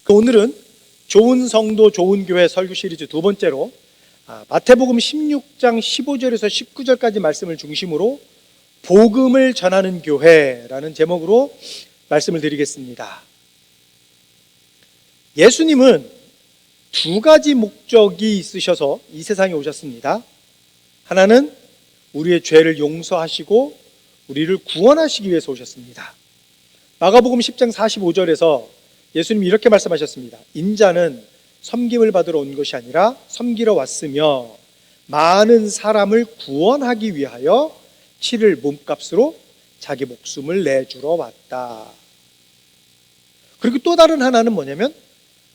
오늘은 좋은 성도 좋은 교회 설교 시리즈 두 번째로 마태복음 16장 15절에서 19절까지 말씀을 중심으로 복음을 전하는 교회라는 제목으로 말씀을 드리겠습니다. 예수님은 두 가지 목적이 있으셔서 이 세상에 오셨습니다. 하나는 우리의 죄를 용서하시고 우리를 구원하시기 위해서 오셨습니다. 마가복음 10장 45절에서 예수님이 이렇게 말씀하셨습니다. 인자는 섬김을 받으러 온 것이 아니라 섬기러 왔으며 많은 사람을 구원하기 위하여 치를 몸값으로 자기 목숨을 내주러 왔다. 그리고 또 다른 하나는 뭐냐면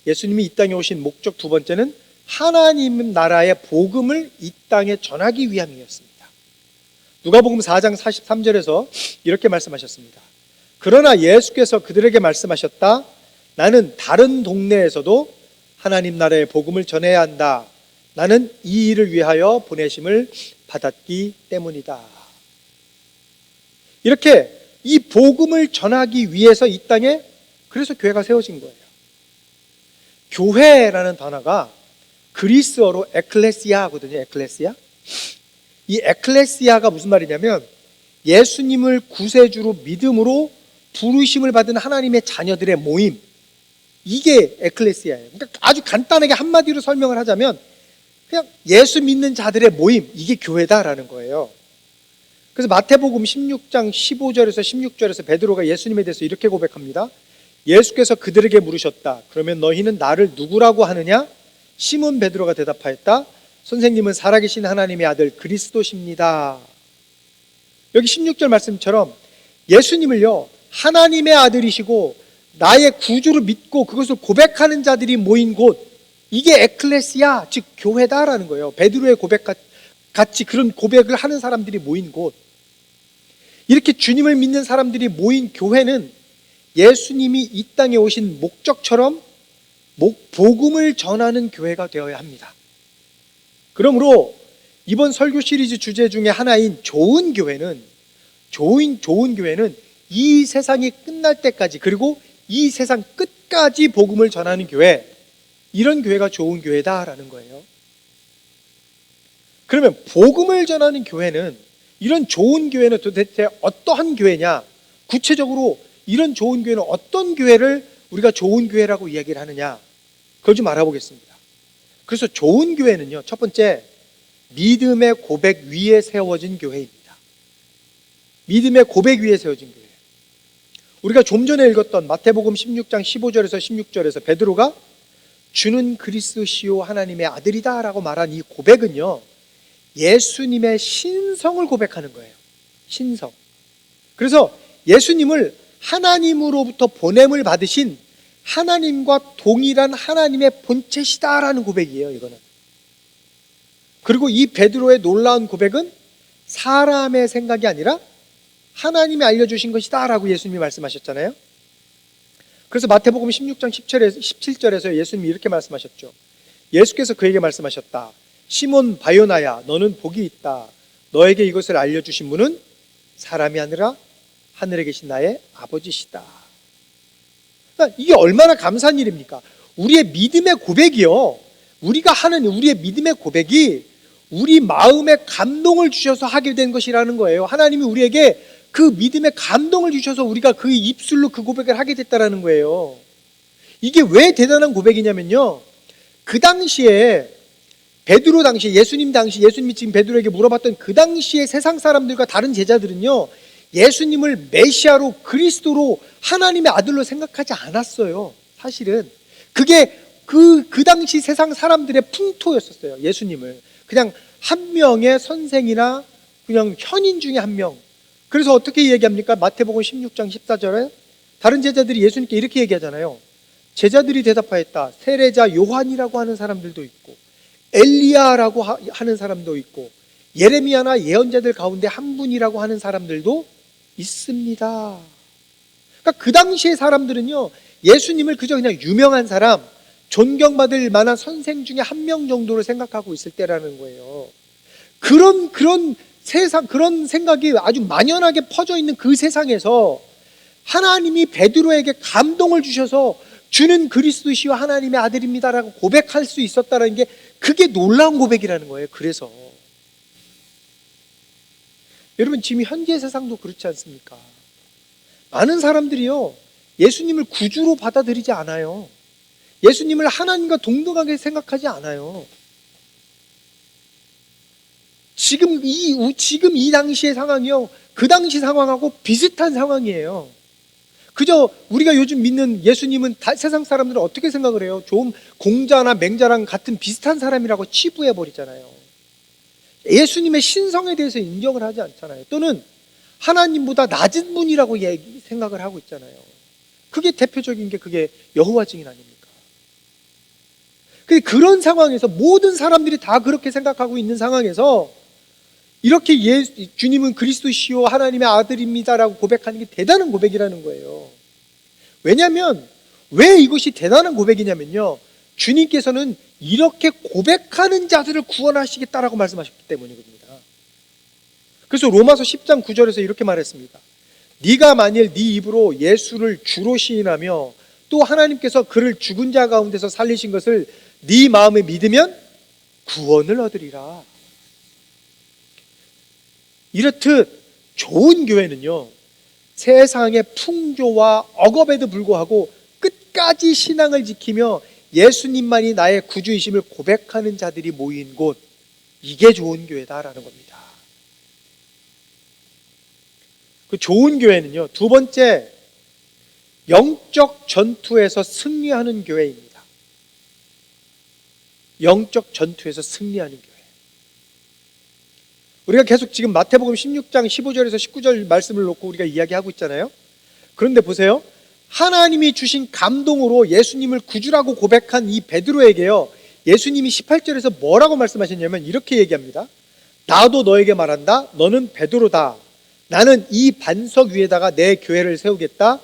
예수님이 이 땅에 오신 목적 두 번째는 하나님 나라의 복음을 이 땅에 전하기 위함이었습니다. 누가복음 4장 43절에서 이렇게 말씀하셨습니다. 그러나 예수께서 그들에게 말씀하셨다. 나는 다른 동네에서도 하나님 나라의 복음을 전해야 한다. 나는 이 일을 위하여 보내심을 받았기 때문이다. 이렇게 이 복음을 전하기 위해서 이 땅에 그래서 교회가 세워진 거예요. 교회라는 단어가 그리스어로 에클레시아거든요. 에클레시아. 이 에클레시아가 무슨 말이냐면 예수님을 구세주로 믿음으로 부르심을 받은 하나님의 자녀들의 모임, 이게 에클레시아예요. 그러니까 아주 간단하게 한마디로 설명을 하자면 그냥 예수 믿는 자들의 모임, 이게 교회다라는 거예요. 그래서 마태복음 16장 15절에서 16절에서 베드로가 예수님에 대해서 이렇게 고백합니다. 예수께서 그들에게 물으셨다. 그러면 너희는 나를 누구라고 하느냐? 시몬 베드로가 대답하였다. 선생님은 살아계신 하나님의 아들 그리스도십니다. 여기 16절 말씀처럼 예수님을요, 하나님의 아들이시고 나의 구주를 믿고 그것을 고백하는 자들이 모인 곳, 이게 에클레시아, 즉 교회다라는 거예요. 베드로의 고백 같이 그런 고백을 하는 사람들이 모인 곳, 이렇게 주님을 믿는 사람들이 모인 교회는 예수님이 이 땅에 오신 목적처럼 복음을 전하는 교회가 되어야 합니다. 그러므로 이번 설교 시리즈 주제 중에 하나인 좋은 교회는 이 세상이 끝날 때까지, 그리고 이 세상 끝까지 복음을 전하는 교회, 이런 교회가 좋은 교회다라는 거예요. 그러면 복음을 전하는 교회는, 이런 좋은 교회는 도대체 어떠한 교회냐? 구체적으로 이런 좋은 교회는 어떤 교회를 우리가 좋은 교회라고 이야기를 하느냐? 그걸 좀 알아보겠습니다. 그래서 좋은 교회는요, 첫 번째, 믿음의 고백 위에 세워진 교회입니다. 믿음의 고백 위에 세워진 교회. 우리가 좀 전에 읽었던 마태복음 16장 15절에서 16절에서 베드로가 주는 그리스도시요 하나님의 아들이다 라고 말한 이 고백은요, 예수님의 신성을 고백하는 거예요. 신성. 그래서 예수님을 하나님으로부터 보냄을 받으신 하나님과 동일한 하나님의 본체시다라는 고백이에요, 이거는. 그리고 이 베드로의 놀라운 고백은 사람의 생각이 아니라 하나님이 알려주신 것이다 라고 예수님이 말씀하셨잖아요. 그래서 마태복음 16장 17절에서 예수님이 이렇게 말씀하셨죠. 예수께서 그에게 말씀하셨다. 시몬 바요나야, 너는 복이 있다. 너에게 이것을 알려주신 분은 사람이 아니라 하늘에 계신 나의 아버지시다. 그러니까 이게 얼마나 감사한 일입니까? 우리의 믿음의 고백이요, 우리가 하는 우리의 믿음의 고백이 우리 마음에 감동을 주셔서 하게 된 것이라는 거예요. 하나님이 우리에게 그 믿음의 감동을 주셔서 우리가 그 입술로 그 고백을 하게 됐다라는 거예요. 이게 왜 대단한 고백이냐면요, 그 당시에 베드로 당시, 예수님이 지금 베드로에게 물어봤던 그 당시에 세상 사람들과 다른 제자들은요, 예수님을 메시아로, 그리스도로, 하나님의 아들로 생각하지 않았어요. 사실은 그게 그 당시 세상 사람들의 풍토였었어요. 예수님을 그냥 한 명의 선생이나 그냥 현인 중에 한 명. 그래서 어떻게 얘기합니까? 마태복음 16장 14절에 다른 제자들이 예수님께 이렇게 얘기하잖아요. 제자들이 대답하였다. 세례자 요한이라고 하는 사람들도 있고 엘리야라고 하는 사람도 있고 예레미야나 예언자들 가운데 한 분이라고 하는 사람들도 있습니다. 그러니까 그 당시의 사람들은요, 예수님을 그저 그냥 유명한 사람, 존경받을 만한 선생 중에 한 명 정도로 생각하고 있을 때라는 거예요. 그런 세상, 그런 생각이 아주 만연하게 퍼져 있는 그 세상에서 하나님이 베드로에게 감동을 주셔서 주는 그리스도시요 하나님의 아들입니다라고 고백할 수 있었다는 게 그게 놀라운 고백이라는 거예요. 그래서 여러분, 지금 현재 세상도 그렇지 않습니까? 많은 사람들이요, 예수님을 구주로 받아들이지 않아요. 예수님을 하나님과 동등하게 생각하지 않아요. 지금 이 당시의 상황이요, 그 당시 상황하고 비슷한 상황이에요. 그저 우리가 요즘 믿는 예수님은 세상 사람들은 어떻게 생각을 해요? 좀 공자나 맹자랑 같은 비슷한 사람이라고 치부해버리잖아요. 예수님의 신성에 대해서 인정을 하지 않잖아요. 또는 하나님보다 낮은 분이라고 생각을 하고 있잖아요. 그게 대표적인 게 그게 여호와 증인 아닙니까? 근데 그런 상황에서 모든 사람들이 다 그렇게 생각하고 있는 상황에서 이렇게 주님은 그리스도시요 하나님의 아들입니다라고 고백하는 게 대단한 고백이라는 거예요. 왜냐하면 왜 이것이 대단한 고백이냐면요, 주님께서는 이렇게 고백하는 자들을 구원하시겠다라고 말씀하셨기 때문입니다. 그래서 로마서 10장 9절에서 이렇게 말했습니다. 네가 만일 네 입으로 예수를 주로 시인하며 또 하나님께서 그를 죽은 자 가운데서 살리신 것을 네 마음에 믿으면 구원을 얻으리라. 이렇듯 좋은 교회는요, 세상의 풍조와 억압에도 불구하고 끝까지 신앙을 지키며 예수님만이 나의 구주이심을 고백하는 자들이 모인 곳, 이게 좋은 교회다라는 겁니다. 그 좋은 교회는요, 두 번째, 영적 전투에서 승리하는 교회입니다. 영적 전투에서 승리하는 교회. 우리가 계속 지금 마태복음 16장 15절에서 19절 말씀을 놓고 우리가 이야기하고 있잖아요. 그런데 보세요, 하나님이 주신 감동으로 예수님을 구주라고 고백한 이 베드로에게요, 예수님이 18절에서 뭐라고 말씀하셨냐면 이렇게 얘기합니다. 나도 너에게 말한다. 너는 베드로다. 나는 이 반석 위에다가 내 교회를 세우겠다.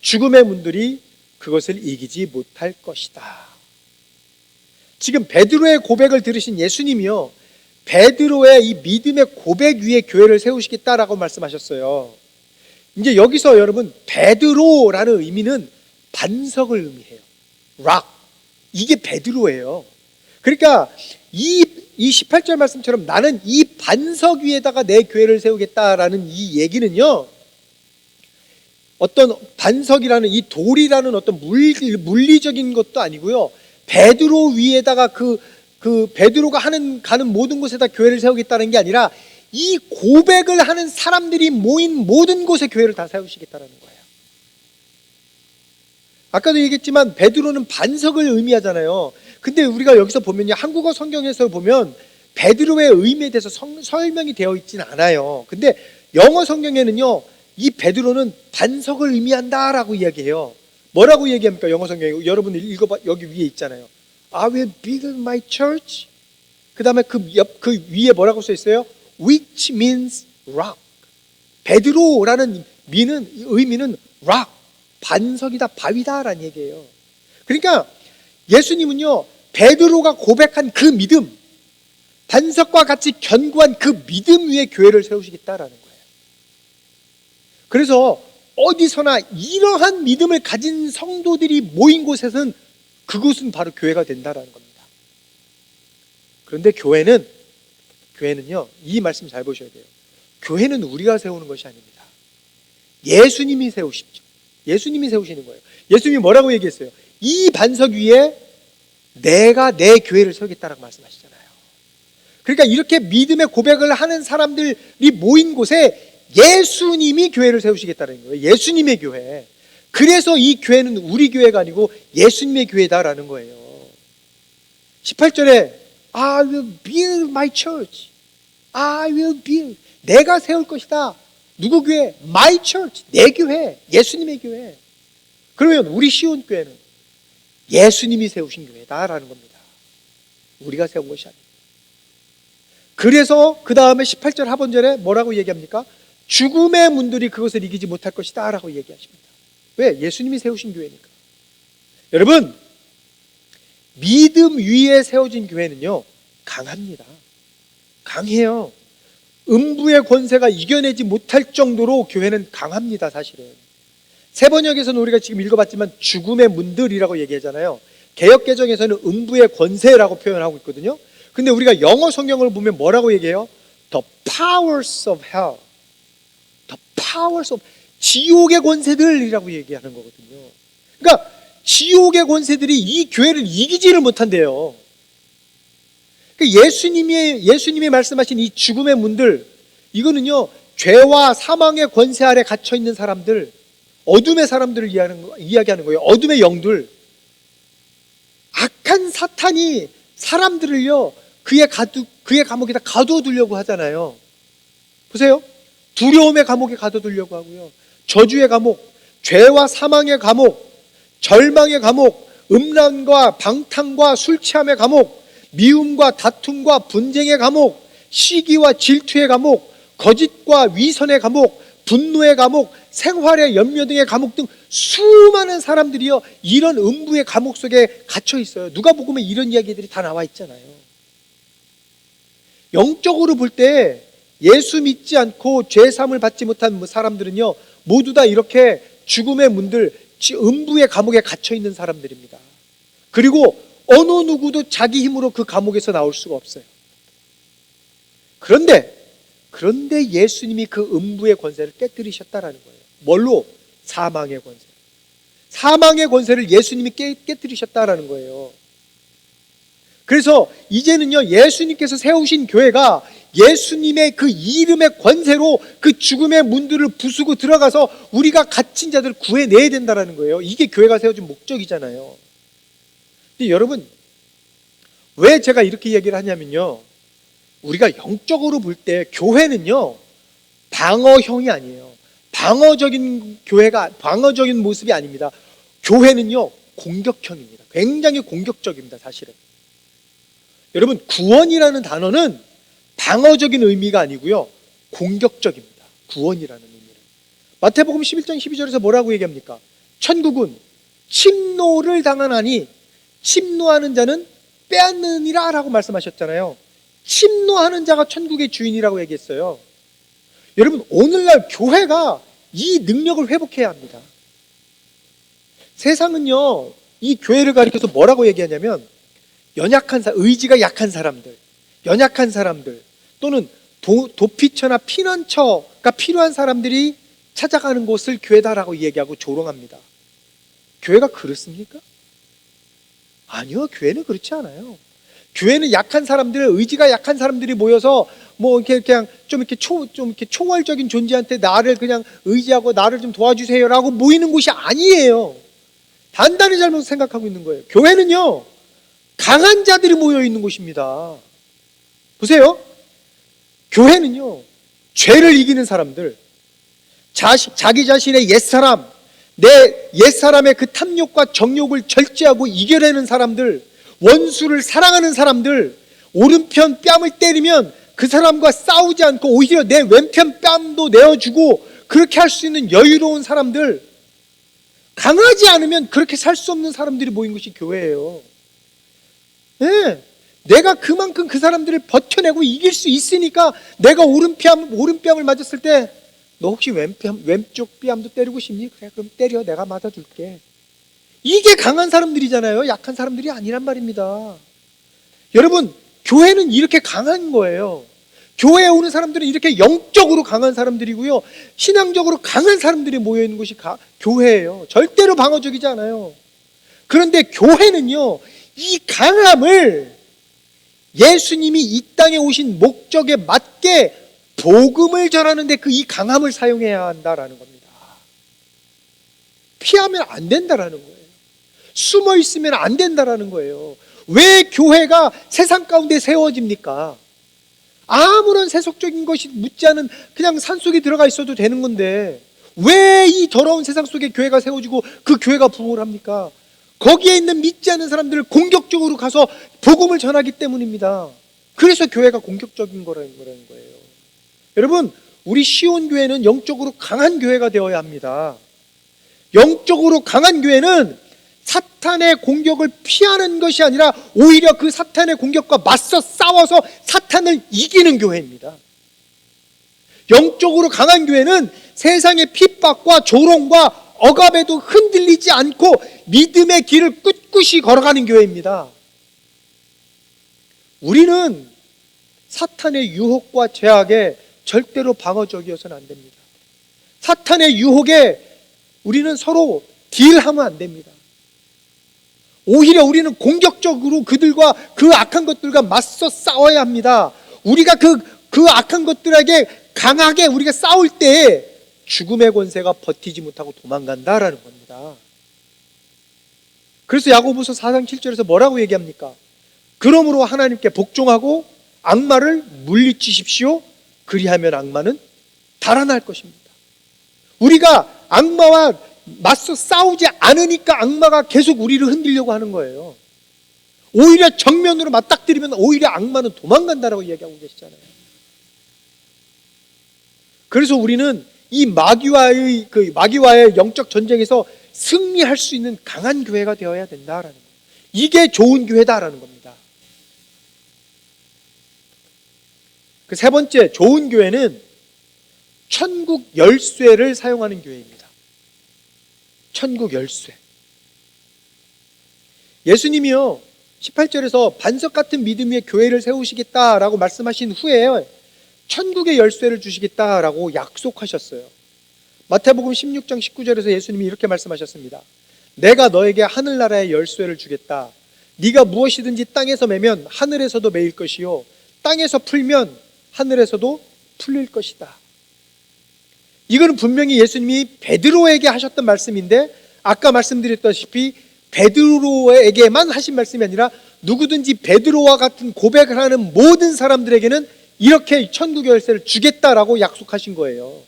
죽음의 문들이 그것을 이기지 못할 것이다. 지금 베드로의 고백을 들으신 예수님이요, 베드로의 이 믿음의 고백 위에 교회를 세우시겠다라고 말씀하셨어요. 이제 여기서 여러분, 베드로라는 의미는 반석을 의미해요. 락. 이게 베드로예요. 그러니까 이 18절 말씀처럼 나는 이 반석 위에다가 내 교회를 세우겠다라는 이 얘기는요, 어떤 반석이라는 이 돌이라는 어떤 물리적인 것도 아니고요, 베드로 위에다가 그 베드로가 가는 모든 곳에다 교회를 세우겠다는 게 아니라 이 고백을 하는 사람들이 모인 모든 곳에 교회를 다 세우시겠다는 거예요. 아까도 얘기했지만 베드로는 반석을 의미하잖아요. 근데 우리가 여기서 보면요, 한국어 성경에서 보면 베드로의 의미에 대해서 설명이 되어 있지는 않아요. 근데 영어 성경에는요, 이 베드로는 반석을 의미한다라고 이야기해요. 뭐라고 얘기합니까? 영어 성경에 여러분 읽어봐. 여기 위에 있잖아요. I will build my church. 그 다음에 그 위에 뭐라고 써 있어요? Which means rock. 베드로라는 의미는 rock, 반석이다, 바위다라는 얘기예요. 그러니까 예수님은요, 베드로가 고백한 그 믿음, 반석과 같이 견고한 그 믿음 위에 교회를 세우시겠다라는 거예요. 그래서 어디서나 이러한 믿음을 가진 성도들이 모인 곳에서는 그곳은 바로 교회가 된다라는 겁니다. 그런데 교회는요, 이 말씀 잘 보셔야 돼요. 교회는 우리가 세우는 것이 아닙니다. 예수님이 세우십죠. 예수님이 세우시는 거예요. 예수님이 뭐라고 얘기했어요? 이 반석 위에 내가 내 교회를 세우겠다라고 말씀하시잖아요. 그러니까 이렇게 믿음의 고백을 하는 사람들이 모인 곳에 예수님이 교회를 세우시겠다는 거예요. 예수님의 교회. 그래서 이 교회는 우리 교회가 아니고 예수님의 교회다라는 거예요. 18절에 I will build my church. I will build. 내가 세울 것이다. 누구 교회? My church. 내 교회. 예수님의 교회. 그러면 우리 시온 교회는 예수님이 세우신 교회다라는 겁니다. 우리가 세운 것이 아닙니다. 그래서 그 다음에 18절 하반절에 뭐라고 얘기합니까? 죽음의 문들이 그것을 이기지 못할 것이다 라고 얘기하십니다. 왜? 예수님이 세우신 교회니까. 여러분, 믿음 위에 세워진 교회는요, 강합니다. 강해요. 음부의 권세가 이겨내지 못할 정도로 교회는 강합니다. 사실은 새 번역에서는 우리가 지금 읽어봤지만 죽음의 문들이라고 얘기하잖아요. 개역개정에서는 음부의 권세라고 표현하고 있거든요. 근데 우리가 영어 성경을 보면 뭐라고 얘기해요? The powers of hell. The powers of 지옥의 권세들이라고 얘기하는 거거든요. 그러니까 지옥의 권세들이 이 교회를 이기지를 못한대요. 그러니까 예수님이 말씀하신 이 죽음의 문들, 이거는요 죄와 사망의 권세 아래 갇혀 있는 사람들, 어둠의 사람들을 이야기하는 거예요. 어둠의 영들, 악한 사탄이 사람들을요 그의 감옥에다 가둬두려고 하잖아요. 보세요. 두려움의 감옥에 가둬두려고 하고요, 저주의 감옥, 죄와 사망의 감옥, 절망의 감옥, 음란과 방탕과 술 취함의 감옥, 미움과 다툼과 분쟁의 감옥, 시기와 질투의 감옥, 거짓과 위선의 감옥, 분노의 감옥, 생활의 염려 등의 감옥 등 수많은 사람들이요 이런 음부의 감옥 속에 갇혀 있어요. 누가복음에 이런 이야기들이 다 나와 있잖아요. 영적으로 볼 때 예수 믿지 않고 죄 사함을 받지 못한 사람들은요 모두 다 이렇게 죽음의 문들, 음부의 감옥에 갇혀 있는 사람들입니다. 그리고 어느 누구도 자기 힘으로 그 감옥에서 나올 수가 없어요. 그런데 예수님이 그 음부의 권세를 깨뜨리셨다라는 거예요. 뭘로? 사망의 권세. 사망의 권세를 예수님이 깨뜨리셨다라는 거예요. 그래서 이제는요 예수님께서 세우신 교회가 예수님의 그 이름의 권세로 그 죽음의 문들을 부수고 들어가서 우리가 갇힌 자들을 구해내야 된다는 거예요. 이게 교회가 세워진 목적이잖아요. 근데 여러분, 왜 제가 이렇게 얘기를 하냐면요, 우리가 영적으로 볼 때 교회는요 방어형이 아니에요. 방어적인 모습이 아닙니다. 교회는요 공격형입니다. 굉장히 공격적입니다. 사실은 여러분, 구원이라는 단어는 방어적인 의미가 아니고요 공격적입니다. 구원이라는 의미는. 마태복음 11장 12절에서 뭐라고 얘기합니까? 천국은 침노를 당하나니 침노하는 자는 빼앗느니라 라고 말씀하셨잖아요. 침노하는 자가 천국의 주인이라고 얘기했어요. 여러분, 오늘날 교회가 이 능력을 회복해야 합니다. 세상은요 이 교회를 가리켜서 뭐라고 얘기하냐면 의지가 약한 사람들, 연약한 사람들, 또는 도피처나 피난처가 필요한 사람들이 찾아가는 곳을 교회다라고 얘기하고 조롱합니다. 교회가 그렇습니까? 아니요, 교회는 그렇지 않아요. 교회는 약한 사람들, 의지가 약한 사람들이 모여서 뭐 이렇게 그냥 좀 이렇게 초월적인 존재한테 나를 그냥 의지하고 나를 좀 도와주세요라고 모이는 곳이 아니에요. 단단히 잘못 생각하고 있는 거예요. 교회는요 강한 자들이 모여 있는 곳입니다. 보세요. 교회는요 죄를 이기는 사람들, 자기 자신의 옛사람, 내 옛사람의 그 탐욕과 정욕을 절제하고 이겨내는 사람들, 원수를 사랑하는 사람들, 오른편 뺨을 때리면 그 사람과 싸우지 않고 오히려 내 왼편 뺨도 내어주고 그렇게 할 수 있는 여유로운 사람들, 강하지 않으면 그렇게 살 수 없는 사람들이 모인 것이 교회예요. 네, 내가 그만큼 그 사람들을 버텨내고 이길 수 있으니까 내가 오른뺨을 맞았을 때 너 혹시 왼쪽 뺨도 때리고 싶니? 그래, 그럼 때려. 내가 맞아줄게. 이게 강한 사람들이잖아요. 약한 사람들이 아니란 말입니다. 여러분, 교회는 이렇게 강한 거예요. 교회에 오는 사람들은 이렇게 영적으로 강한 사람들이고요 신앙적으로 강한 사람들이 모여있는 곳이 교회예요. 절대로 방어적이지 않아요. 그런데 교회는요 이 강함을 예수님이 이 땅에 오신 목적에 맞게 복음을 전하는데 이 강함을 사용해야 한다라는 겁니다. 피하면 안 된다라는 거예요. 숨어 있으면 안 된다라는 거예요. 왜 교회가 세상 가운데 세워집니까? 아무런 세속적인 것이 묻지 않은 그냥 산속에 들어가 있어도 되는 건데 왜 이 더러운 세상 속에 교회가 세워지고 그 교회가 부흥을 합니까? 거기에 있는 믿지 않는 사람들을 공격적으로 가서 복음을 전하기 때문입니다. 그래서 교회가 공격적인 거라는 거예요. 여러분, 우리 시온교회는 영적으로 강한 교회가 되어야 합니다. 영적으로 강한 교회는 사탄의 공격을 피하는 것이 아니라 오히려 그 사탄의 공격과 맞서 싸워서 사탄을 이기는 교회입니다. 영적으로 강한 교회는 세상의 핍박과 조롱과 억압에도 흔들리지 않고 믿음의 길을 꿋꿋이 걸어가는 교회입니다. 우리는 사탄의 유혹과 제약에 절대로 방어적이어서는 안 됩니다. 사탄의 유혹에 우리는 서로 딜하면 안 됩니다. 오히려 우리는 공격적으로 그들과 그 악한 것들과 맞서 싸워야 합니다. 우리가 그 악한 것들에게 강하게 우리가 싸울 때에 죽음의 권세가 버티지 못하고 도망간다라는 겁니다. 그래서 야고보서 4장 7절에서 뭐라고 얘기합니까? 그러므로 하나님께 복종하고 악마를 물리치십시오. 그리하면 악마는 달아날 것입니다. 우리가 악마와 맞서 싸우지 않으니까 악마가 계속 우리를 흔들려고 하는 거예요. 오히려 정면으로 맞닥뜨리면 오히려 악마는 도망간다라고 이야기하고 계시잖아요. 그래서 우리는 이 마귀와의 영적 전쟁에서 승리할 수 있는 강한 교회가 되어야 된다라는 거예요. 이게 좋은 교회다라는 겁니다. 그 세 번째, 좋은 교회는 천국 열쇠를 사용하는 교회입니다. 천국 열쇠. 예수님이요 18절에서 반석 같은 믿음 위에 교회를 세우시겠다라고 말씀하신 후에 천국의 열쇠를 주시겠다라고 약속하셨어요. 마태복음 16장 19절에서 예수님이 이렇게 말씀하셨습니다. 내가 너에게 하늘나라의 열쇠를 주겠다. 네가 무엇이든지 땅에서 매면 하늘에서도 매일 것이요 땅에서 풀면 하늘에서도 풀릴 것이다. 이거는 분명히 예수님이 베드로에게 하셨던 말씀인데, 아까 말씀드렸다시피 베드로에게만 하신 말씀이 아니라 누구든지 베드로와 같은 고백을 하는 모든 사람들에게는 이렇게 천국의 열쇠를 주겠다라고 약속하신 거예요.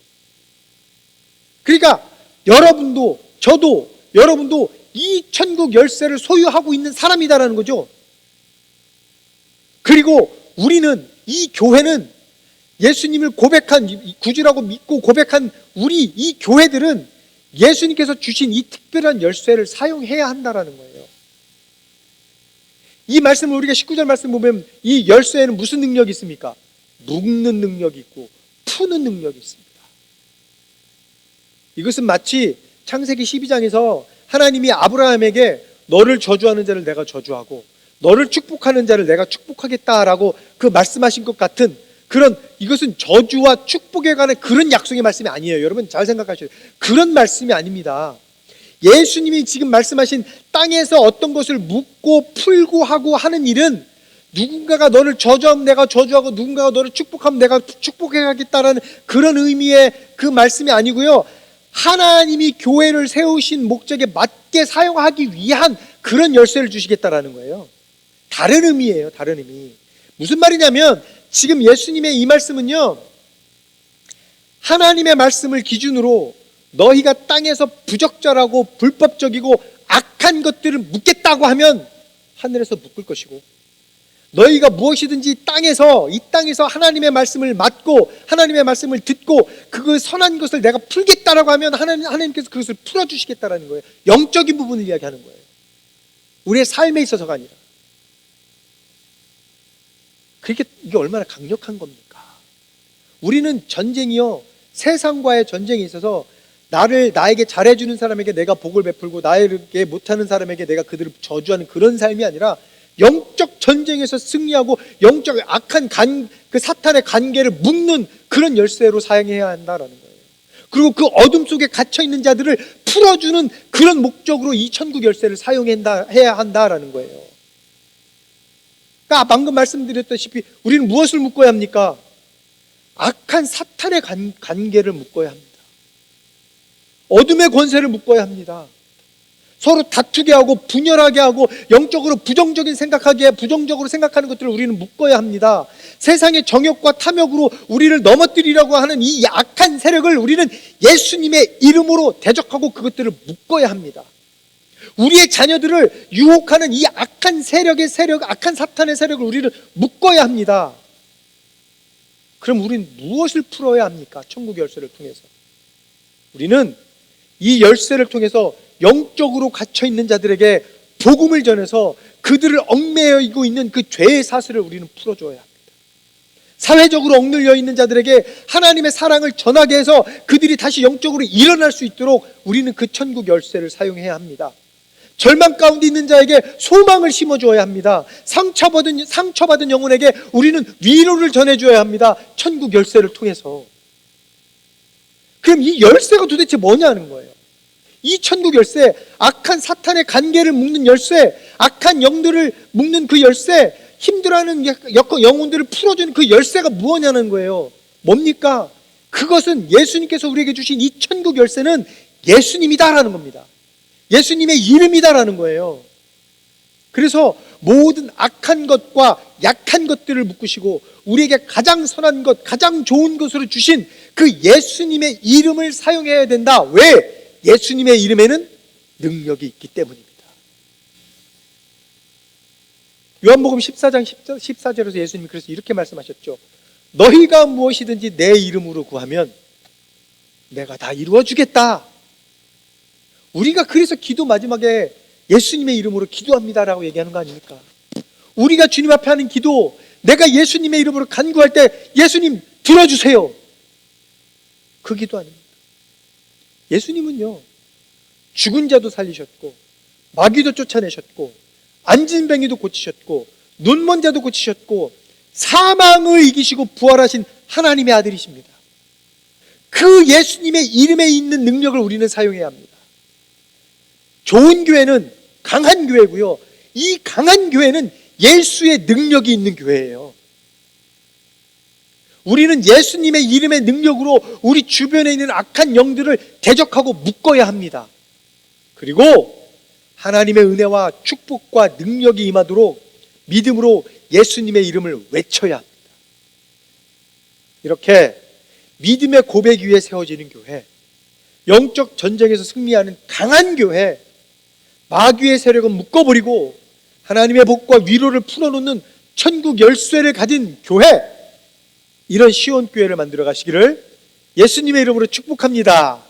그러니까 여러분도 저도 여러분도 이 천국 열쇠를 소유하고 있는 사람이다라는 거죠. 그리고 우리는, 이 교회는 예수님을 고백한, 구주라고 믿고 고백한 우리 이 교회들은 예수님께서 주신 이 특별한 열쇠를 사용해야 한다라는 거예요. 이 말씀을 우리가 19절 말씀 보면 이 열쇠에는 무슨 능력이 있습니까? 묶는 능력이 있고 푸는 능력이 있습니다. 이것은 마치 창세기 12장에서 하나님이 아브라함에게 너를 저주하는 자를 내가 저주하고 너를 축복하는 자를 내가 축복하겠다라고 그 말씀하신 것 같은 그런, 이것은 저주와 축복에 관한 그런 약속의 말씀이 아니에요. 여러분 잘 생각하셔야 돼요. 그런 말씀이 아닙니다. 예수님이 지금 말씀하신 땅에서 어떤 것을 묶고 풀고 하고 하는 일은 누군가가 너를 저주하면 내가 저주하고 누군가가 너를 축복하면 내가 축복해야겠다라는 그런 의미의 그 말씀이 아니고요, 하나님이 교회를 세우신 목적에 맞게 사용하기 위한 그런 열쇠를 주시겠다라는 거예요. 다른 의미예요. 다른 의미. 무슨 말이냐면 지금 예수님의 이 말씀은요, 하나님의 말씀을 기준으로 너희가 땅에서 부적절하고 불법적이고 악한 것들을 묶겠다고 하면 하늘에서 묶을 것이고, 너희가 무엇이든지 이 땅에서 하나님의 말씀을 맡고 하나님의 말씀을 듣고 그 선한 것을 내가 풀겠다라고 하면 하나님께서 그것을 풀어주시겠다라는 거예요. 영적인 부분을 이야기하는 거예요. 우리의 삶에 있어서가 아니라. 그게 이게 얼마나 강력한 겁니까? 우리는 전쟁이요, 세상과의 전쟁에 있어서 나에게 잘해주는 사람에게 내가 복을 베풀고 나에게 못하는 사람에게 내가 그들을 저주하는 그런 삶이 아니라 영적 전쟁에서 승리하고 영적 악한 그 사탄의 관계를 묶는 그런 열쇠로 사용해야 한다라는 거예요. 그리고 그 어둠 속에 갇혀있는 자들을 풀어주는 그런 목적으로 이 천국 열쇠를 사용해야 한다라는 거예요. 방금 말씀드렸다시피 우리는 무엇을 묶어야 합니까? 악한 사탄의 관계를 묶어야 합니다. 어둠의 권세를 묶어야 합니다. 서로 다투게 하고 분열하게 하고 영적으로 부정적으로 생각하는 것들을 우리는 묶어야 합니다. 세상의 정욕과 탐욕으로 우리를 넘어뜨리려고 하는 이 악한 세력을 우리는 예수님의 이름으로 대적하고 그것들을 묶어야 합니다. 우리의 자녀들을 유혹하는 이 악한 악한 사탄의 세력을 우리는 묶어야 합니다. 그럼 우리는 무엇을 풀어야 합니까? 천국의 열쇠를 통해서 우리는 이 열쇠를 통해서 영적으로 갇혀있는 자들에게 복음을 전해서 그들을 얽매이고 있는 그 죄의 사슬을 우리는 풀어줘야 합니다. 사회적으로 억눌려 있는 자들에게 하나님의 사랑을 전하게 해서 그들이 다시 영적으로 일어날 수 있도록 우리는 그 천국 열쇠를 사용해야 합니다. 절망 가운데 있는 자에게 소망을 심어줘야 합니다. 상처받은 영혼에게 우리는 위로를 전해줘야 합니다. 천국 열쇠를 통해서. 그럼 이 열쇠가 도대체 뭐냐는 거예요. 이 천국 열쇠, 악한 사탄의 관계를 묶는 열쇠, 악한 영들을 묶는 그 열쇠, 힘들어하는 영혼들을 풀어주는 그 열쇠가 무엇냐는 거예요. 뭡니까? 그것은 예수님께서 우리에게 주신 이 천국 열쇠는 예수님이다라는 겁니다. 예수님의 이름이다라는 거예요. 그래서 모든 악한 것과 약한 것들을 묶으시고 우리에게 가장 선한 것, 가장 좋은 것으로 주신 그 예수님의 이름을 사용해야 된다. 왜? 예수님의 이름에는 능력이 있기 때문입니다. 요한복음 14장 14절에서 예수님이 그래서 이렇게 말씀하셨죠. 너희가 무엇이든지 내 이름으로 구하면 내가 다 이루어주겠다. 우리가 그래서 기도 마지막에 예수님의 이름으로 기도합니다라고 얘기하는 거 아닙니까? 우리가 주님 앞에 하는 기도, 내가 예수님의 이름으로 간구할 때 예수님 들어주세요. 그 기도 아닙니다. 예수님은요, 죽은 자도 살리셨고 마귀도 쫓아내셨고 안진뱅이도 고치셨고 눈먼 자도 고치셨고 사망을 이기시고 부활하신 하나님의 아들이십니다. 그 예수님의 이름에 있는 능력을 우리는 사용해야 합니다. 좋은 교회는 강한 교회고요, 이 강한 교회는 예수의 능력이 있는 교회예요. 우리는 예수님의 이름의 능력으로 우리 주변에 있는 악한 영들을 대적하고 묶어야 합니다. 그리고 하나님의 은혜와 축복과 능력이 임하도록 믿음으로 예수님의 이름을 외쳐야 합니다. 이렇게 믿음의 고백 위에 세워지는 교회, 영적 전쟁에서 승리하는 강한 교회, 마귀의 세력은 묶어버리고 하나님의 복과 위로를 풀어놓는 천국 열쇠를 가진 교회, 이런 시온교회를 만들어 가시기를 예수님의 이름으로 축복합니다.